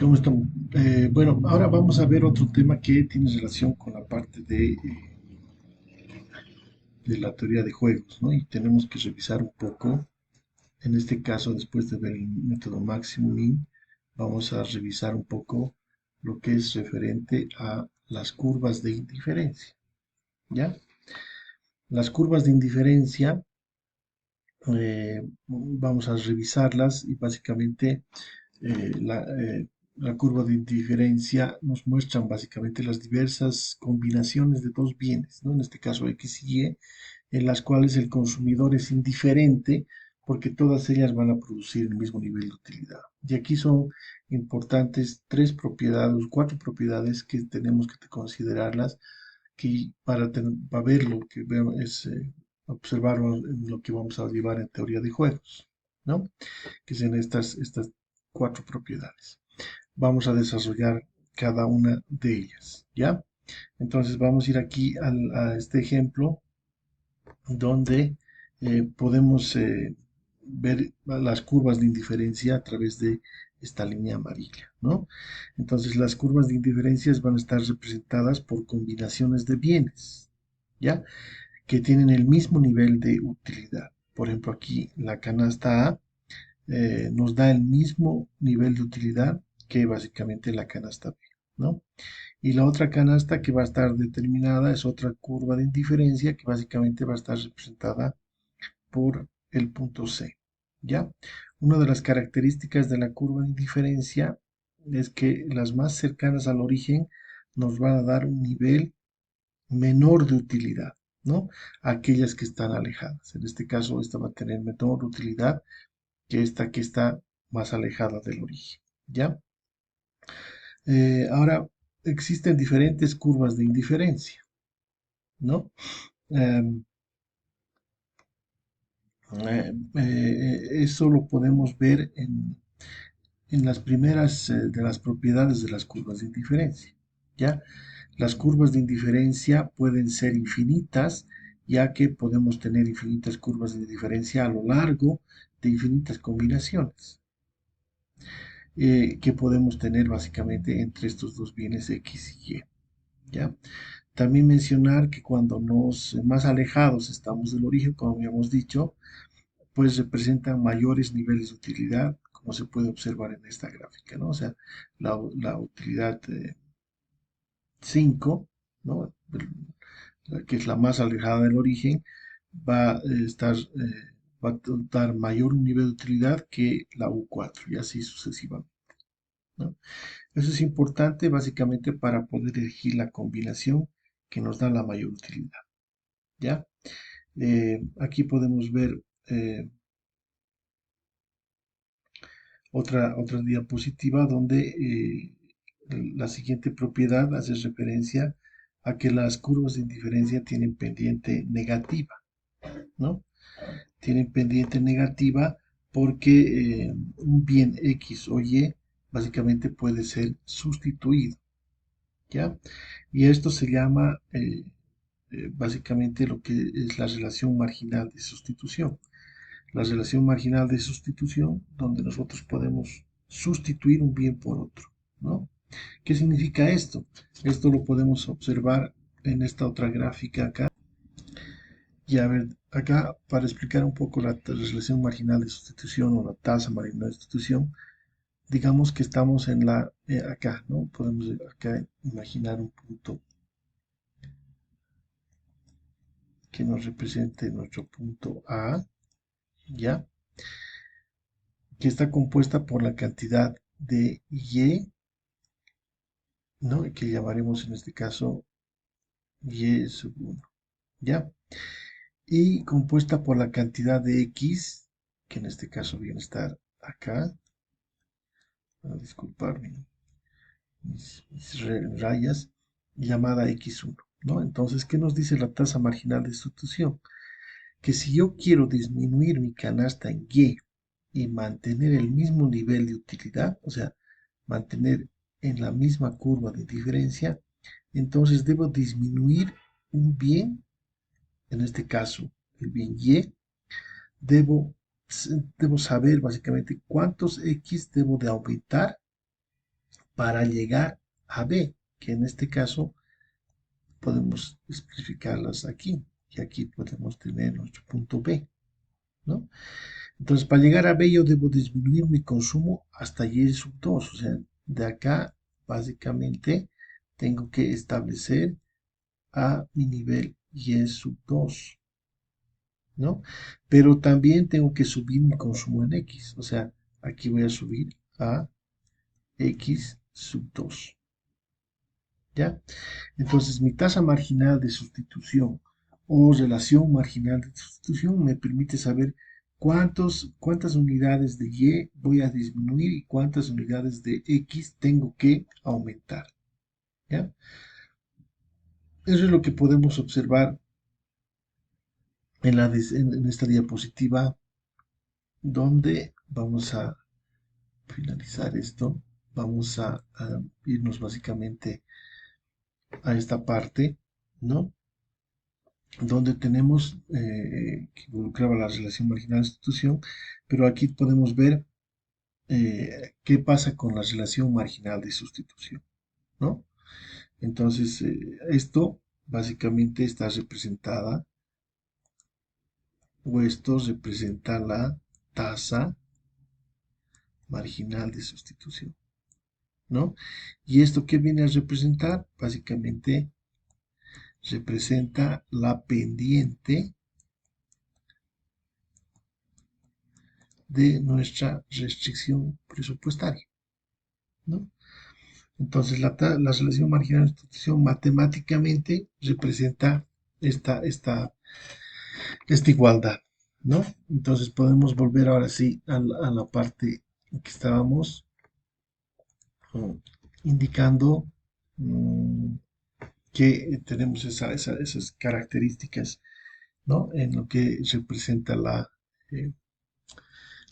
¿Cómo estamos? Bueno, ahora vamos a ver otro tema que tiene relación con la parte de la teoría de juegos, ¿no? Y tenemos que revisar un poco, en este caso, después de ver el método Maximin, vamos a revisar un poco lo que es referente a las curvas de indiferencia, ¿ya? Las curvas de indiferencia, vamos a revisarlas y básicamente la curva de indiferencia nos muestra básicamente las diversas combinaciones de dos bienes, ¿no? En este caso X y Y, en las cuales el consumidor es indiferente porque todas ellas van a producir el mismo nivel de utilidad. Y aquí son importantes tres propiedades, cuatro propiedades que tenemos que considerarlas que para ver lo que vemos es observar lo que vamos a llevar en teoría de juegos, ¿no? Que son estas cuatro propiedades. Vamos a desarrollar cada una de ellas, ¿ya? Entonces vamos a ir aquí a este ejemplo donde podemos ver las curvas de indiferencia a través de esta línea amarilla, ¿no? Entonces las curvas de indiferencia van a estar representadas por combinaciones de bienes, ¿ya? Que tienen el mismo nivel de utilidad. Por ejemplo, aquí la canasta A nos da el mismo nivel de utilidad que básicamente la canasta B, ¿no? Y la otra canasta que va a estar determinada es otra curva de indiferencia que básicamente va a estar representada por el punto C, ¿ya? Una de las características de la curva de indiferencia es que las más cercanas al origen nos van a dar un nivel menor de utilidad, ¿no? Aquellas que están alejadas. En este caso, esta va a tener menor utilidad que esta que está más alejada del origen, ¿ya? Ahora, existen diferentes curvas de indiferencia, ¿no? Em, Eso lo podemos ver en las primeras de las propiedades de las curvas de indiferencia, ¿ya? Las curvas de indiferencia pueden ser infinitas, ya que podemos tener infinitas curvas de diferencia a lo largo de infinitas combinaciones que podemos tener básicamente entre estos dos bienes X y Y, ¿ya? También mencionar que cuando nos más alejados estamos del origen, como habíamos dicho, pues representan mayores niveles de utilidad, como se puede observar en esta gráfica, ¿no? O sea, la utilidad 5, ¿no? Que es la más alejada del origen, va a va a dar mayor nivel de utilidad que la U4 y así sucesivamente, ¿no? Eso es importante básicamente para poder elegir la combinación que nos da la mayor utilidad, ¿ya? Aquí podemos ver otra diapositiva donde la siguiente propiedad hace referencia a que las curvas de indiferencia tienen pendiente negativa, ¿no? Tienen pendiente negativa porque un bien X o Y básicamente puede ser sustituido, ¿ya? Y esto se llama básicamente lo que es la relación marginal de sustitución. La relación marginal de sustitución, donde nosotros podemos sustituir un bien por otro, ¿no? ¿Qué significa esto? Esto lo podemos observar en esta otra gráfica acá. Y a ver, acá para explicar un poco la relación marginal de sustitución o la tasa marginal de sustitución, digamos que estamos en acá, ¿no? Podemos acá imaginar un punto que nos represente nuestro punto A, ¿ya? Que está compuesta por la cantidad de Y, ¿no? Que llamaremos en este caso Y sub 1, ¿ya? Y compuesta por la cantidad de X, que en este caso viene a estar acá, a disculpar mis rayas, llamada X1, ¿no? Entonces, ¿qué nos dice la tasa marginal de sustitución? Que si yo quiero disminuir mi canasta en Y mantener el mismo nivel de utilidad, o sea, mantener en la misma curva de diferencia, entonces debo disminuir un bien, en este caso el bien Y, debo, debo saber básicamente cuántos X debo de aumentar para llegar a B, que en este caso podemos especificarlas aquí, y aquí podemos tener nuestro punto B, ¿no? Entonces, para llegar a B yo debo disminuir mi consumo hasta Y sub 2, o sea, de acá básicamente tengo que establecer a mi nivel Y sub 2, ¿no? Pero también tengo que subir mi consumo en X, o sea, aquí voy a subir a X sub 2, ¿ya? Entonces, mi tasa marginal de sustitución o relación marginal de sustitución me permite saber cuántas unidades de Y voy a disminuir y cuántas unidades de X tengo que aumentar, ¿ya? Eso es lo que podemos observar en esta diapositiva, donde vamos a finalizar esto. Vamos a irnos básicamente a esta parte, ¿no? Donde tenemos que involucraba la relación marginal-institución, pero aquí podemos ver qué pasa con la relación marginal de sustitución, ¿no? Entonces, esto básicamente está representada, o esto representa la tasa marginal de sustitución, ¿no? ¿Y esto qué viene a representar? Básicamente representa la pendiente de nuestra restricción presupuestaria, ¿no? Entonces, la relación marginal de sustitución matemáticamente representa esta igualdad, ¿no? Entonces, podemos volver ahora sí a la parte en que estábamos mm, indicando mm, que tenemos esas características, ¿no? En lo que representa eh,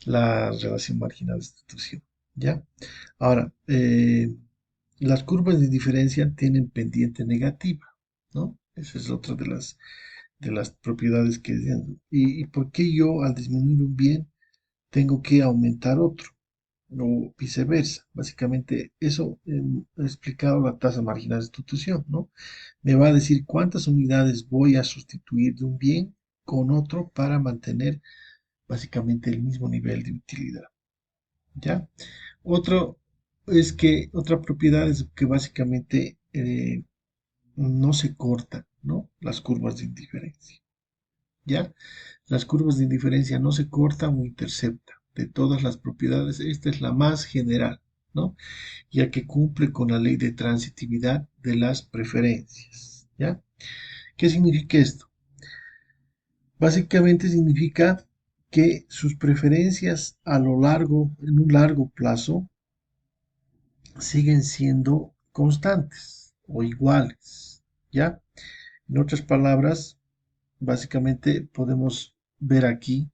la relación marginal de sustitución, ¿ya? Ahora, las curvas de diferencia tienen pendiente negativa, ¿no? Esa es otra de las propiedades que decían. ¿Y por qué yo al disminuir un bien tengo que aumentar otro? O viceversa. Básicamente, eso ha explicado la tasa marginal de sustitución, ¿no? Me va a decir cuántas unidades voy a sustituir de un bien con otro para mantener básicamente el mismo nivel de utilidad, ¿ya? Otro otra propiedad es que básicamente no se cortan, ¿no? Las curvas de indiferencia, ¿ya? Las curvas de indiferencia no se cortan o interceptan. De todas las propiedades, esta es la más general, ¿no? Ya que cumple con la ley de transitividad de las preferencias, ¿ya? ¿Qué significa esto? Básicamente significa que sus preferencias en un largo plazo, siguen siendo constantes o iguales, ¿ya? En otras palabras, básicamente podemos ver aquí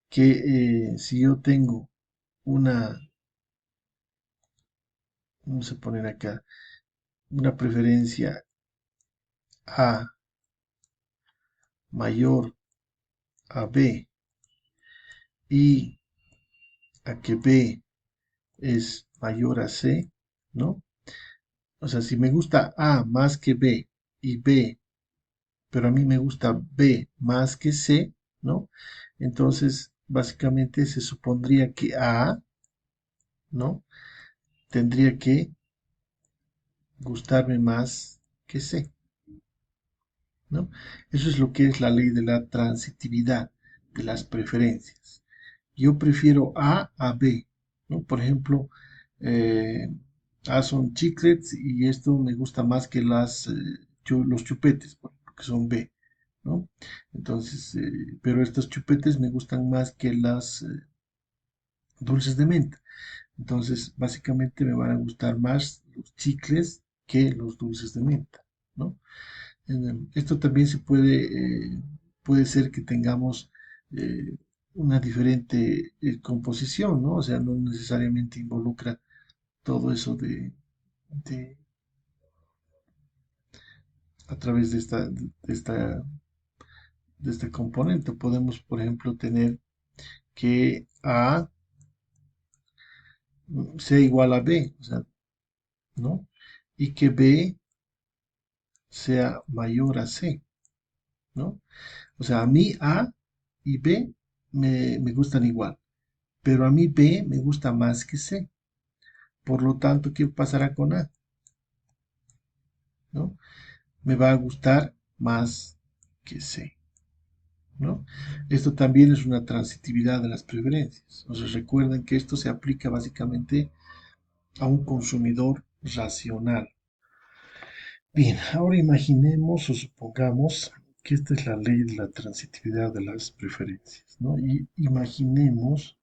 que si yo tengo una, vamos a poner acá, una preferencia A mayor a B y a que B es mayor a C, ¿no? O sea, si me gusta A más que B y B, pero a mí me gusta B más que C, ¿no? Entonces, básicamente se supondría que A, ¿no? Tendría que gustarme más que C, ¿no? Eso es lo que es la ley de la transitividad de las preferencias. Yo prefiero A B, ¿no? Por ejemplo, eh, A son chiclets y esto me gusta más que los chupetes, por ejemplo, que son B, ¿no? Entonces, pero estos chupetes me gustan más que las dulces de menta. Entonces, básicamente me van a gustar más los chicles que los dulces de menta, ¿no? Esto también puede ser que tengamos una diferente composición, ¿no? O sea, no necesariamente involucra todo eso de- a través de este componente. Podemos, por ejemplo, tener que A sea igual a B, o sea, ¿no? Y que B sea mayor a C, ¿no? O sea, a mí A y B me gustan igual, pero a mí B me gusta más que C. Por lo tanto, ¿qué pasará con A? ¿No? Me va a gustar más que C, ¿no? Esto también es una transitividad de las preferencias. O sea, recuerden que esto se aplica básicamente a un consumidor racional. Bien, ahora imaginemos o supongamos que esta es la ley de la transitividad de las preferencias, ¿no? Y imaginemos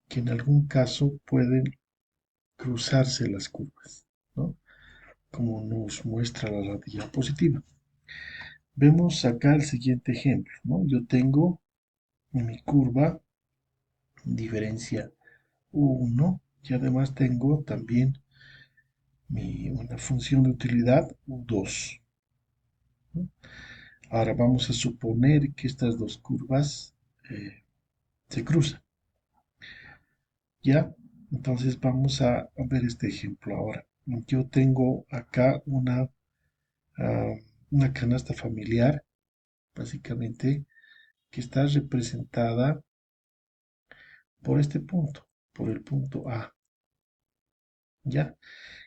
que en algún caso pueden cruzarse las curvas, ¿no? Como nos muestra la diapositiva. Vemos acá el siguiente ejemplo, ¿no? Yo tengo en mi curva diferencia U1 y además tengo también una función de utilidad U2, ¿no? Ahora vamos a suponer que estas dos curvas se cruzan, ¿ya? Entonces vamos a ver este ejemplo ahora. Yo tengo acá ah, una canasta familiar, básicamente, que está representada por este punto, por el punto A, ¿ya?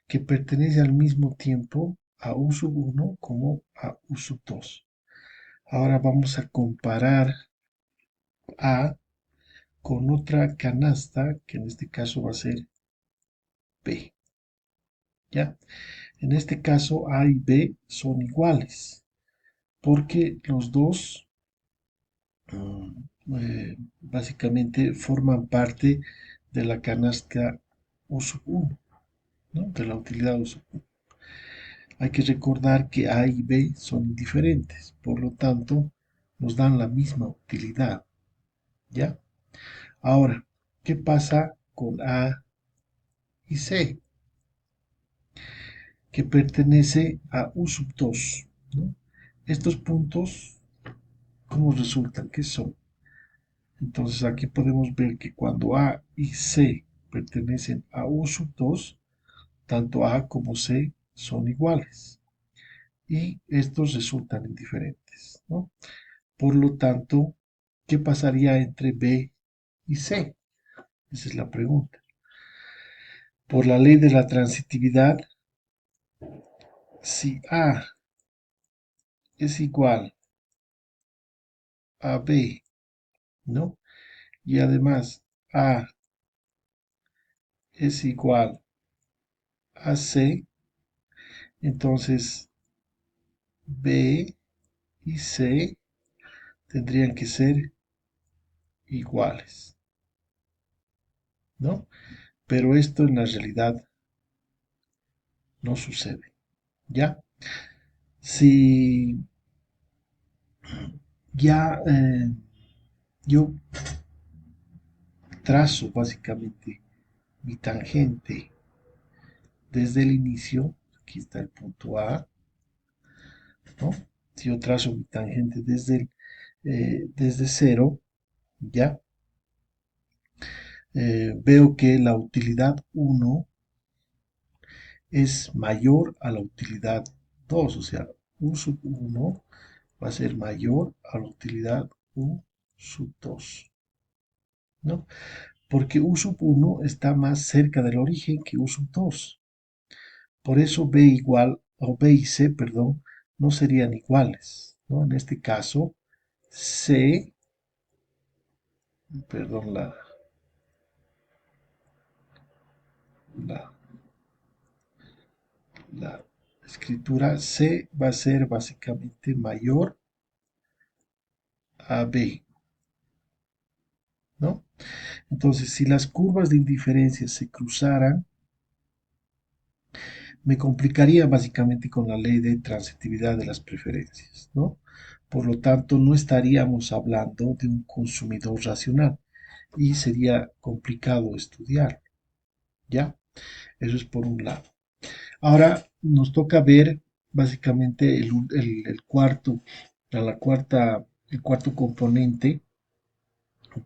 Que pertenece al mismo tiempo a U sub 1 como a U sub 2. Ahora vamos a comparar A con otra canasta, que en este caso va a ser B, ¿ya? En este caso A y B son iguales, porque los dos básicamente forman parte de la canasta U sub 1, ¿no? De la utilidad U sub 1. Hay que recordar que A y B son indiferentes, por lo tanto, nos dan la misma utilidad, ¿ya? Ahora, ¿qué pasa con A y C? Que pertenece a U sub 2, ¿no? Estos puntos, ¿cómo resultan? ¿Qué son? Entonces aquí podemos ver que cuando A y C pertenecen a U sub 2, tanto A como C son iguales y estos resultan indiferentes, ¿no? Por lo tanto, ¿qué pasaría entre B y C? Esa es la pregunta. Por la ley de la transitividad, si A es igual a B, ¿no? Y además A es igual a C, entonces B y C tendrían que ser iguales, ¿no? Pero esto en la realidad no sucede, ¿ya? Si ya yo trazo básicamente mi tangente desde el inicio, aquí está el punto A, ¿no? Si yo trazo mi tangente desde cero, ¿ya? Veo que la utilidad 1 es mayor a la utilidad 2, o sea, U sub 1 va a ser mayor a la utilidad U sub 2, ¿no? Porque U sub 1 está más cerca del origen que U sub 2. Por eso B igual, o B y C, perdón, no serían iguales, ¿no? En este caso, C, perdón, la, la escritura C va a ser básicamente mayor a B, ¿no? Entonces, si las curvas de indiferencia se cruzaran, me complicaría básicamente con la ley de transitividad de las preferencias, ¿no? Por lo tanto, no estaríamos hablando de un consumidor racional y sería complicado estudiar, ¿ya? Eso es por un lado. Ahora nos toca ver básicamente el cuarto, el cuarto componente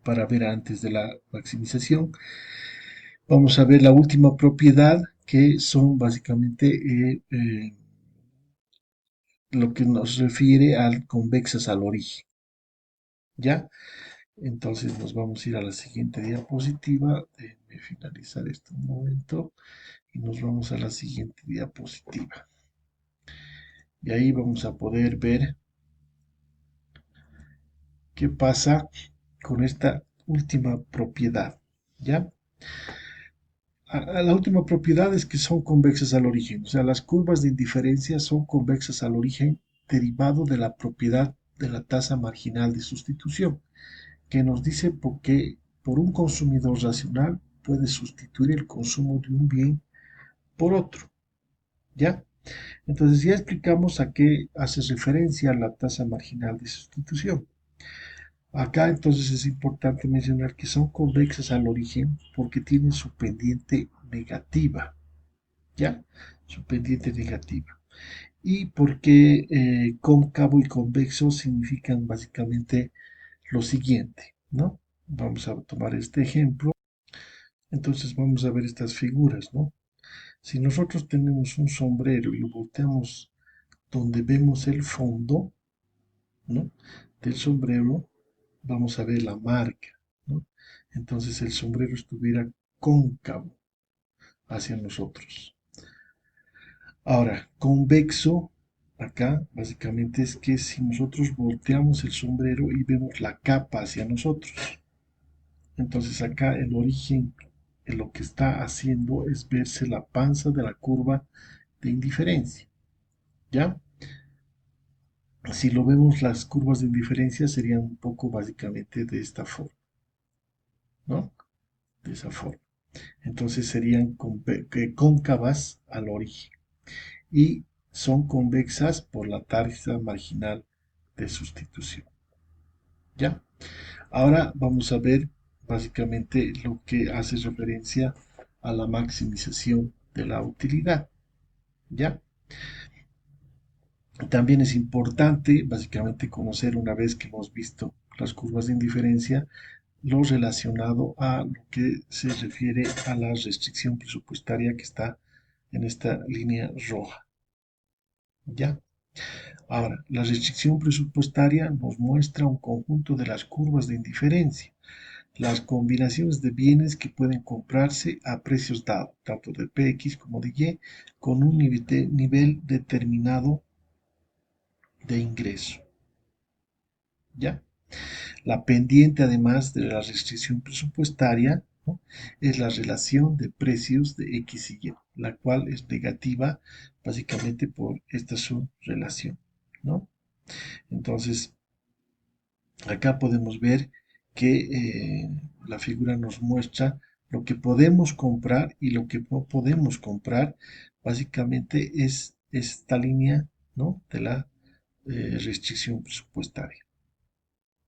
para ver antes de la maximización. Vamos a ver la última propiedad que son básicamente lo que nos refiere al convexas al origen, ¿ya? Entonces nos vamos a ir a la siguiente diapositiva. Déjenme finalizar esto un momento y nos vamos a la siguiente diapositiva. Y ahí vamos a poder ver qué pasa con esta última propiedad, ¿ya? La última propiedad es que son convexas al origen, o sea, las curvas de indiferencia son convexas al origen derivado de la propiedad de la tasa marginal de sustitución, que nos dice por qué por un consumidor racional puede sustituir el consumo de un bien por otro, ¿ya? Entonces ya explicamos a qué hace referencia la tasa marginal de sustitución. Acá entonces es importante mencionar que son convexas al origen porque tienen su pendiente negativa, ¿ya? Su pendiente negativa. Y porque cóncavo y convexo significan básicamente lo siguiente, ¿no? Vamos a tomar este ejemplo. Entonces vamos a ver estas figuras, ¿no? Si nosotros tenemos un sombrero y lo volteamos donde vemos el fondo, ¿no? Del sombrero, vamos a ver la marca, ¿no? Entonces el sombrero estuviera cóncavo hacia nosotros. Ahora, convexo, acá básicamente es que si nosotros volteamos el sombrero y vemos la capa hacia nosotros, entonces acá el origen de lo que está haciendo es verse la panza de la curva de indiferencia, ¿ya? Si lo vemos, las curvas de indiferencia serían un poco básicamente de esta forma, ¿no? De esa forma. Entonces serían cóncavas al origen y son convexas por la tasa marginal de sustitución. ¿Ya? Ahora vamos a ver básicamente lo que hace referencia a la maximización de la utilidad. ¿Ya? También es importante básicamente conocer una vez que hemos visto las curvas de indiferencia lo relacionado a lo que se refiere a la restricción presupuestaria que está en esta línea roja. ¿Ya? Ahora, la restricción presupuestaria nos muestra un conjunto de las curvas de indiferencia, las combinaciones de bienes que pueden comprarse a precios dados, tanto de PX como de Y, con un nivel determinado de ingreso. ¿Ya? La pendiente, además de la restricción presupuestaria, ¿no? Es la relación de precios de X y Y, la cual es negativa básicamente por esta subrelación, ¿no? Entonces, acá podemos ver que la figura nos muestra lo que podemos comprar y lo que no podemos comprar. Básicamente es esta línea, ¿no? De la restricción presupuestaria.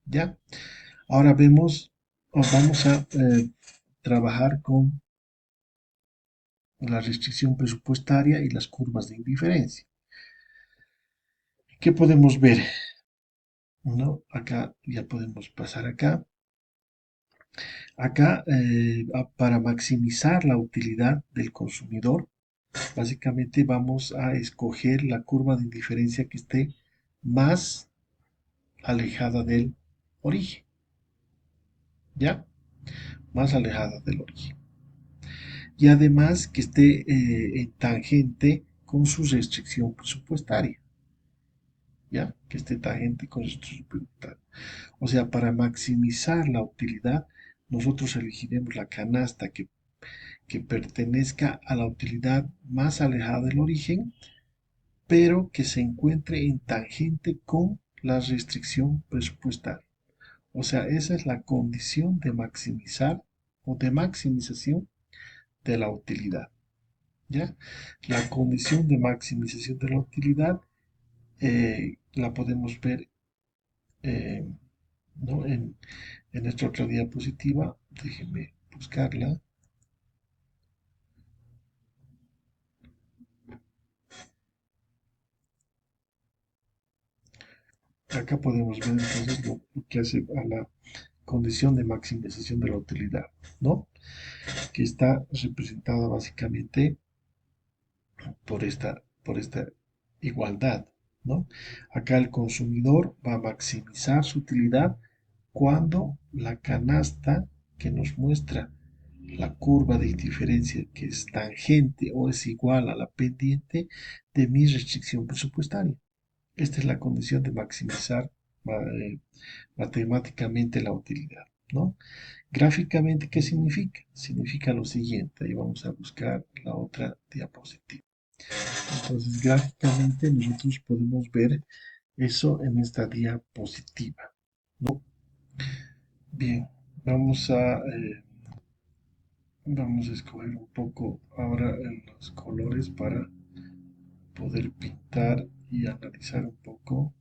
¿Ya? Ahora vemos, o vamos a trabajar con la restricción presupuestaria y las curvas de indiferencia. ¿Qué podemos ver? ¿No? Acá ya podemos pasar acá. Acá, para maximizar la utilidad del consumidor, básicamente vamos a escoger la curva de indiferencia que esté más alejada del origen, ¿ya? Más alejada del origen. Y además que esté en tangente con su restricción presupuestaria, ¿ya? Que esté tangente con su restricción presupuestaria. O sea, para maximizar la utilidad, nosotros elegiremos la canasta que pertenezca a la utilidad más alejada del origen, pero que se encuentre en tangente con la restricción presupuestaria. O sea, esa es la condición de maximizar o de maximización de la utilidad. ¿Ya? La condición de maximización de la utilidad la podemos ver eh, ¿no? en esta otra diapositiva. Déjenme buscarla. Acá podemos ver entonces lo que hace a la condición de maximización de la utilidad, ¿no? Que está representada básicamente. por esta igualdad, ¿no? Acá el consumidor va a maximizar su utilidad cuando la canasta que nos muestra la curva de indiferencia que es tangente o es igual a la pendiente de mi restricción presupuestaria. Esta es la condición de maximizar eh, matemáticamente la utilidad, ¿no? Gráficamente, ¿qué significa? Significa lo siguiente, y vamos a buscar la otra diapositiva. Entonces, gráficamente nosotros podemos ver eso en esta diapositiva, ¿no? Bien, vamos a escoger un poco ahora los colores para poder pintar y analizar un poco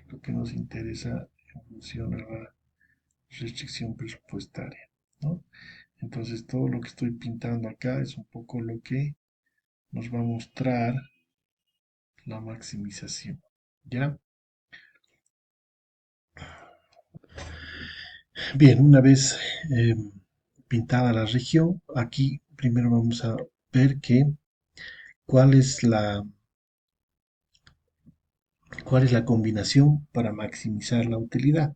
lo que nos interesa en función a la restricción presupuestaria, ¿no? Entonces todo lo que estoy pintando acá es un poco lo que nos va a mostrar la maximización, ¿ya? Bien, una vez eh, pintada la región, aquí primero vamos a ver cuál es cuál es la combinación para maximizar la utilidad.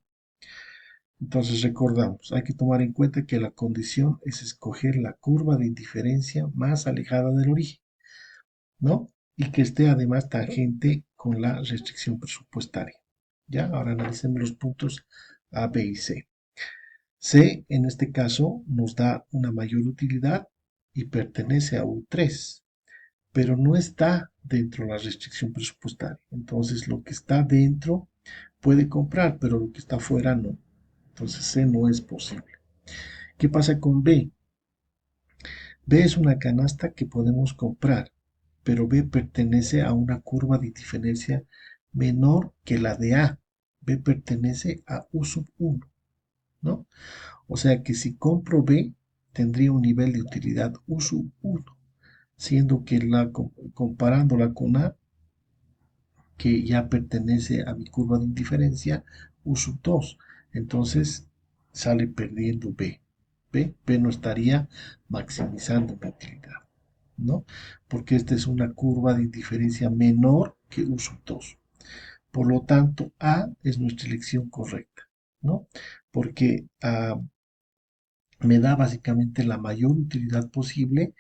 Entonces recordamos, hay que tomar en cuenta que la condición es escoger la curva de indiferencia más alejada del origen, ¿no? Y que esté además tangente con la restricción presupuestaria. ¿Ya? Ahora analicemos los puntos A, B y C. C, en este caso, nos da una mayor utilidad y pertenece a U3, pero no está dentro de la restricción presupuestaria. Entonces, lo que está dentro puede comprar, pero lo que está fuera no. Entonces, C no es posible. ¿Qué pasa con B? B es una canasta que podemos comprar, pero B pertenece a una curva de diferencia menor que la de A. B pertenece a U sub 1, ¿no? O sea que si compro B, tendría un nivel de utilidad U sub 1, siendo que comparándola con A, que ya pertenece a mi curva de indiferencia, U sub 2. Entonces sale perdiendo B. B no estaría maximizando mi utilidad, ¿no? Porque esta es una curva de indiferencia menor que U sub 2. Por lo tanto, A es nuestra elección correcta, ¿no? Porque me da básicamente la mayor utilidad posible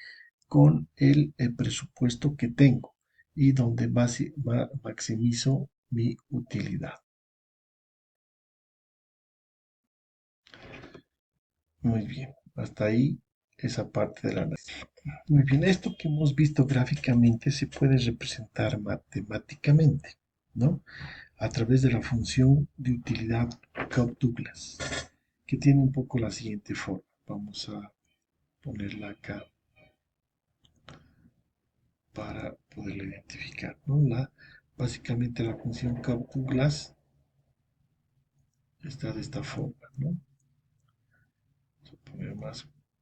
con el presupuesto que tengo y donde maximizo mi utilidad. Muy bien, hasta ahí esa parte del análisis. Muy bien, esto que hemos visto gráficamente se puede representar matemáticamente, ¿no? A través de la función de utilidad Cobb-Douglas, que tiene un poco la siguiente forma. Vamos a ponerla acá para poderla identificar, ¿no? Básicamente la función Cobb-Douglas está de esta forma, ¿no? Vamos a poner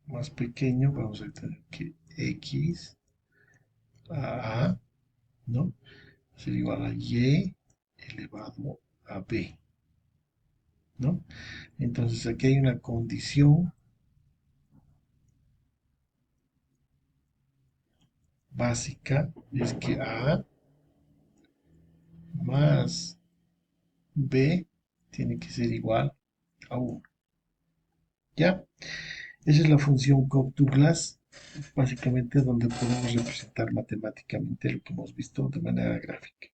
más pequeño, vamos a tener que x a, ¿no? Ser igual a y elevado a b, ¿no? Entonces aquí hay una condición básica, es que a más b tiene que ser igual a 1, ¿ya? Esa es la función Cobb-Douglas, básicamente donde podemos representar matemáticamente lo que hemos visto de manera gráfica.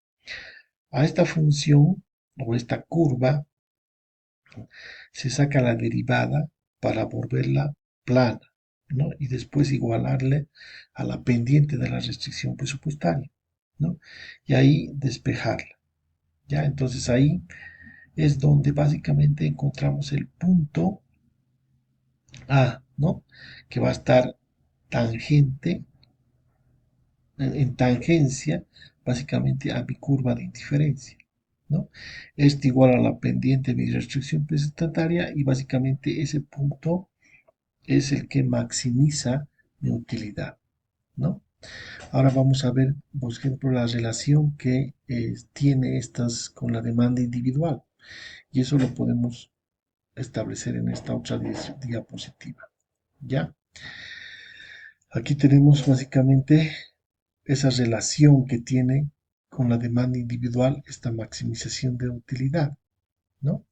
A esta función o esta curva se saca la derivada para volverla plana, ¿no? Y después igualarle a la pendiente de la restricción presupuestaria, ¿no? Y ahí despejarla, ¿ya? Entonces ahí es donde básicamente encontramos el punto A, ¿no? Que va a estar tangente, en tangencia, básicamente a mi curva de indiferencia, ¿no? Esto igual a la pendiente de mi restricción presupuestaria y básicamente ese punto es el que maximiza mi utilidad, ¿no? Ahora vamos a ver, por ejemplo, la relación que tiene estas con la demanda individual y eso lo podemos establecer en esta otra diapositiva, ¿ya? Aquí tenemos básicamente esa relación que tiene con la demanda individual, esta maximización de utilidad, ¿no?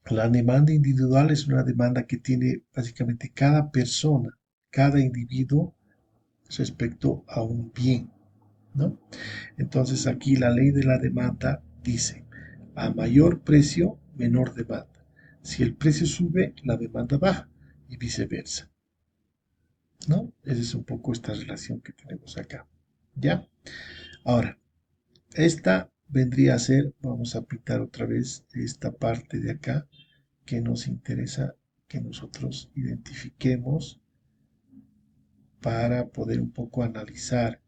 La demanda individual es una demanda que tiene básicamente cada persona, cada individuo respecto a un bien, ¿no? Entonces aquí la ley de la demanda dice, a mayor precio, menor demanda. Si el precio sube, la demanda baja y viceversa, ¿no? Esa es un poco esta relación que tenemos acá, ¿ya? Ahora, esta vendría a ser, vamos a pintar otra vez esta parte de acá que nos interesa que nosotros identifiquemos para poder un poco analizar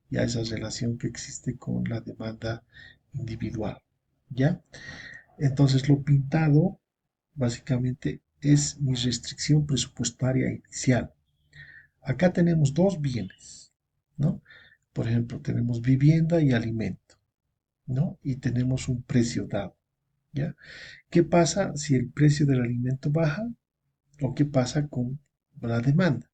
ya esa relación que existe con la demanda individual, ¿ya? Entonces lo pintado básicamente es mi restricción presupuestaria inicial. Acá tenemos dos bienes, ¿no? Por ejemplo, tenemos vivienda y alimento, ¿no? Y tenemos un precio dado, ¿ya? ¿Qué pasa si el precio del alimento baja o qué pasa con la demanda,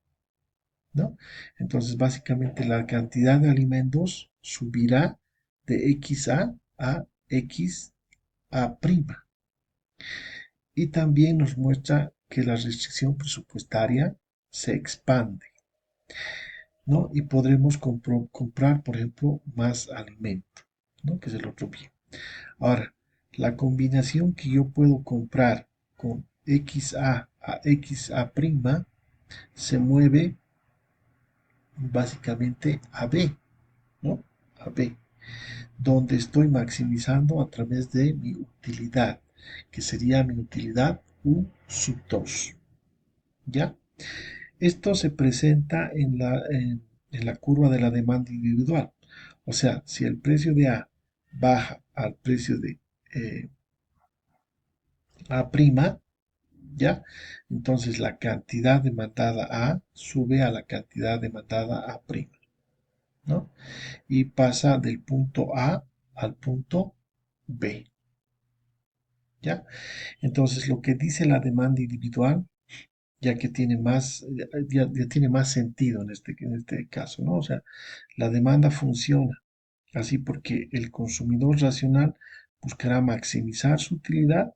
¿no? Entonces, básicamente la cantidad de alimentos subirá de XA a XA prima. Y también nos muestra que la restricción presupuestaria se expande, ¿no? Y podremos comprar, por ejemplo, más alimento, ¿no? Que es el otro bien. Ahora, la combinación que yo puedo comprar con XA a XA prima se mueve básicamente a B, ¿no? A B, donde estoy maximizando a través de mi utilidad, que sería mi utilidad U sub 2, ¿ya? Esto se presenta en la curva de la demanda individual. O sea, si el precio de A baja al precio de eh, A', ¿ya? Entonces la cantidad demandada A sube a la cantidad demandada A', ¿no? Y pasa del punto A al punto B, ¿ya? Entonces lo que dice la demanda individual, ya que tiene más, ya tiene más sentido en este caso, ¿no? O sea, la demanda funciona así porque el consumidor racional buscará maximizar su utilidad,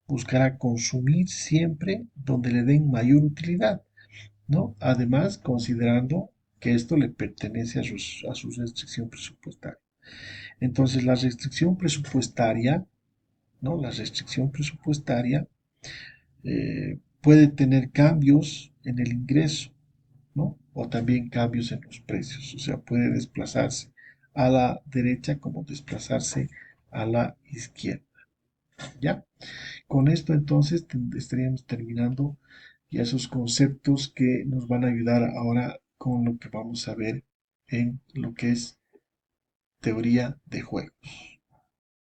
buscará consumir siempre donde le den mayor utilidad, ¿no? Además, considerando que esto le pertenece a su restricción presupuestaria. Entonces, la restricción presupuestaria, ¿no? La restricción presupuestaria puede tener cambios en el ingreso, ¿no? O también cambios en los precios, o sea, puede desplazarse a la derecha como desplazarse a la izquierda, ¿ya? Con esto entonces estaríamos terminando ya esos conceptos que nos van a ayudar ahora con lo que vamos a ver en lo que es teoría de juegos.